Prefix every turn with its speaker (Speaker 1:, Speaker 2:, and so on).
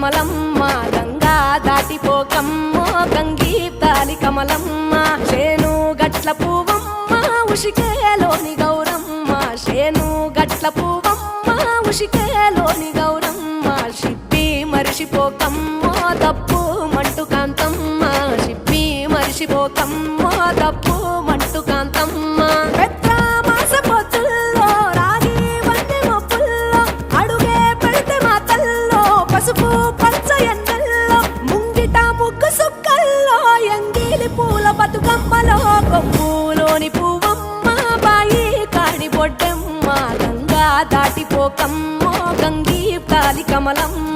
Speaker 1: కమలమ్మ గంగా దాటిపోకమ్మో గంగీతాలి కమలమ్మ శేను గట్ల పువ్వమ్మ ఉషికేలోని గౌరమ్మ శేను గట్ల పువ్వమ్మ ఉషికేలోని గౌరమ్మ షిప్పి మరిషిపోకమ్మో తప్పు మంటు కాంతమ్మ షిప్పి మరిషిపోకమ్మో తప్పు మంటు కాంతమ్మ పసుపు పచ్చ ఎన్నెల్లో ముంగిట ముగ్గు సుక్కల్లో ఎంగిలి పూల బతుకమ్మలో కొమ్ములోని పువ్వమ్మ బాయి కాడి బొడ్డమ్మ గంగా దాటిపోకమ్మో గంగీ తాలి కమలమ్మ